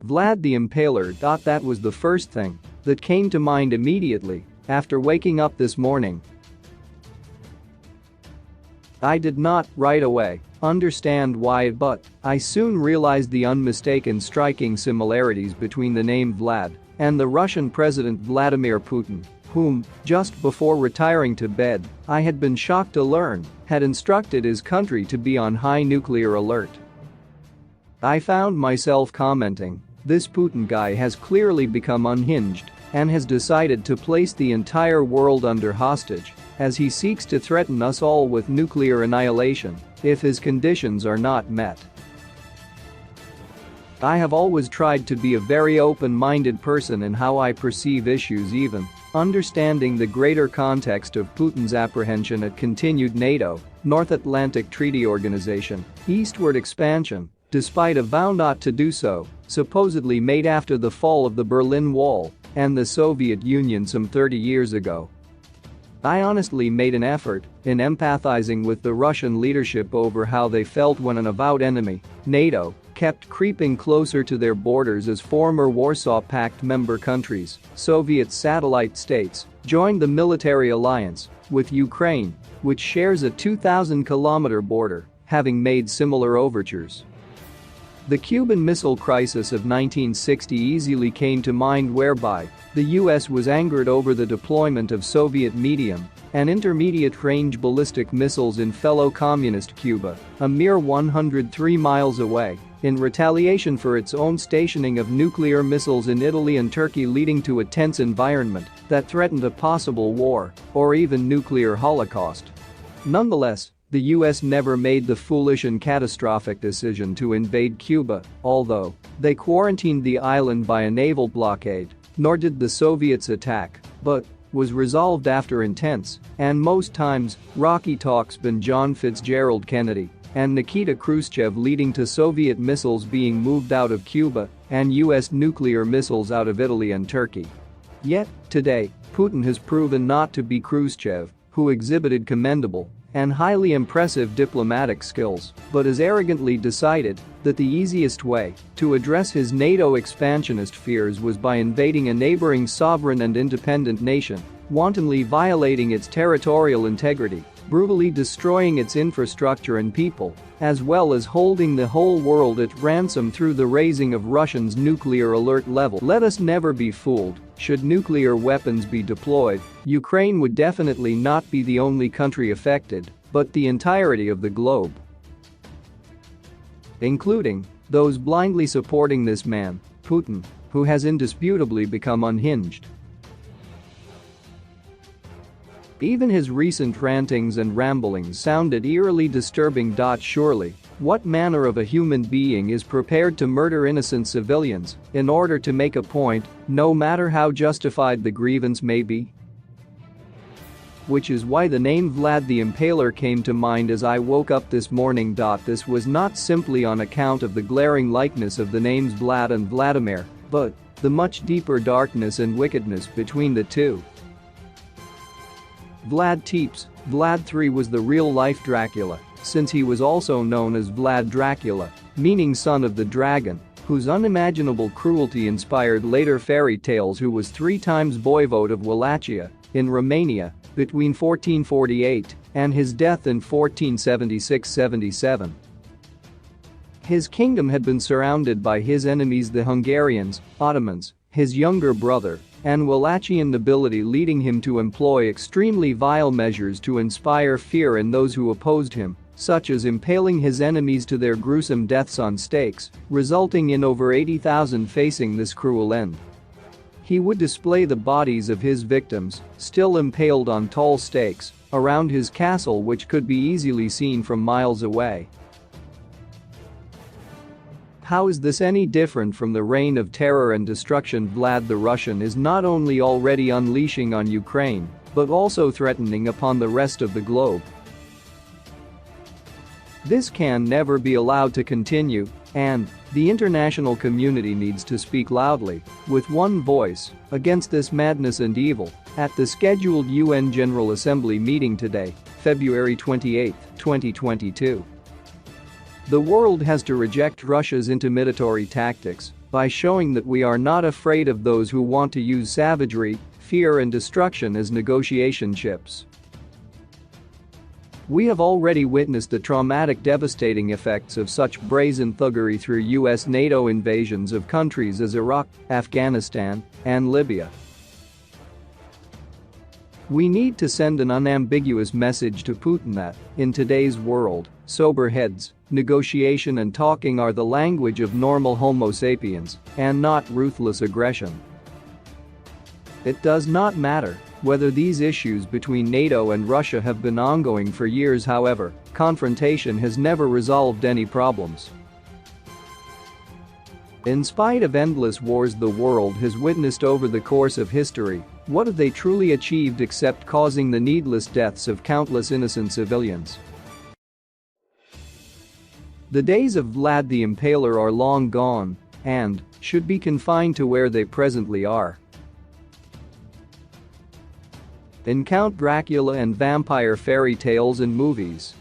Vlad the Impaler. That was the first thing that came to mind immediately after waking up this morning. I did not, right away, understand why, but I soon realized the unmistakable striking similarities between the name Vlad and the Russian President Vladimir Putin, whom, just before retiring to bed, I had been shocked to learn had instructed his country to be on high nuclear alert. I found myself commenting, "This Putin guy has clearly become unhinged and has decided to place the entire world under hostage as he seeks to threaten us all with nuclear annihilation if his conditions are not met." I have always tried to be a very open-minded person in how I perceive issues, even understanding the greater context of Putin's apprehension at continued NATO, North Atlantic Treaty Organization, eastward expansion, despite a vow not to do so, supposedly made after the fall of the Berlin Wall and the Soviet Union some 30 years ago. I honestly made an effort in empathizing with the Russian leadership over how they felt when an avowed enemy, NATO, kept creeping closer to their borders as former Warsaw Pact member countries, Soviet satellite states, joined the military alliance with Ukraine, which shares a 2,000-kilometer border, having made similar overtures. The Cuban Missile Crisis of 1960 easily came to mind, whereby the US was angered over the deployment of Soviet medium and intermediate-range ballistic missiles in fellow communist Cuba, a mere 103 miles away, in retaliation for its own stationing of nuclear missiles in Italy and Turkey, leading to a tense environment that threatened a possible war or even nuclear holocaust. Nonetheless, the US never made the foolish and catastrophic decision to invade Cuba, although they quarantined the island by a naval blockade, nor did the Soviets attack, but was resolved after intense and most times rocky talks between John Fitzgerald Kennedy and Nikita Khrushchev, leading to Soviet missiles being moved out of Cuba and US nuclear missiles out of Italy and Turkey. Yet, today, Putin has proven not to be Khrushchev, who exhibited commendable and highly impressive diplomatic skills, but has arrogantly decided that the easiest way to address his NATO expansionist fears was by invading a neighboring sovereign and independent nation, wantonly violating its territorial integrity, brutally destroying its infrastructure and people, as well as holding the whole world at ransom through the raising of Russia's nuclear alert level. Let us never be fooled. Should nuclear weapons be deployed, Ukraine would definitely not be the only country affected, but the entirety of the globe, including those blindly supporting this man, Putin, who has indisputably become unhinged. Even his recent rantings and ramblings sounded eerily disturbing. Surely, what manner of a human being is prepared to murder innocent civilians in order to make a point, no matter how justified the grievance may be? Which is why the name Vlad the Impaler came to mind as I woke up this morning. This was not simply on account of the glaring likeness of the names Vlad and Vladimir, but the much deeper darkness and wickedness between the two. Vlad Tepes, Vlad III, was the real-life Dracula, since he was also known as Vlad Dracula, meaning son of the dragon, whose unimaginable cruelty inspired later fairy tales, who was 3 times voivode of Wallachia in Romania between 1448 and his death in 1476-77. His kingdom had been surrounded by his enemies, the Hungarians, Ottomans, his younger brother, and Wallachian nobility, leading him to employ extremely vile measures to inspire fear in those who opposed him, such as impaling his enemies to their gruesome deaths on stakes, resulting in over 80,000 facing this cruel end. He would display the bodies of his victims, still impaled on tall stakes, around his castle, which could be easily seen from miles away. How is this any different from the reign of terror and destruction Vlad the Russian is not only already unleashing on Ukraine, but also threatening upon the rest of the globe? This can never be allowed to continue, and the international community needs to speak loudly, with one voice, against this madness and evil, at the scheduled UN General Assembly meeting today, February 28, 2022. The world has to reject Russia's intimidatory tactics by showing that we are not afraid of those who want to use savagery, fear and destruction as negotiation chips. We have already witnessed the traumatic, devastating effects of such brazen thuggery through US NATO invasions of countries as Iraq, Afghanistan, and Libya. We need to send an unambiguous message to Putin that, in today's world, sober heads, negotiation and talking are the language of normal Homo sapiens, and not ruthless aggression. It does not matter whether these issues between NATO and Russia have been ongoing for years. However, confrontation has never resolved any problems. In spite of endless wars the world has witnessed over the course of history, what have they truly achieved except causing the needless deaths of countless innocent civilians? The days of Vlad the Impaler are long gone and should be confined to where they presently are. In Count Dracula and vampire fairy tales and movies.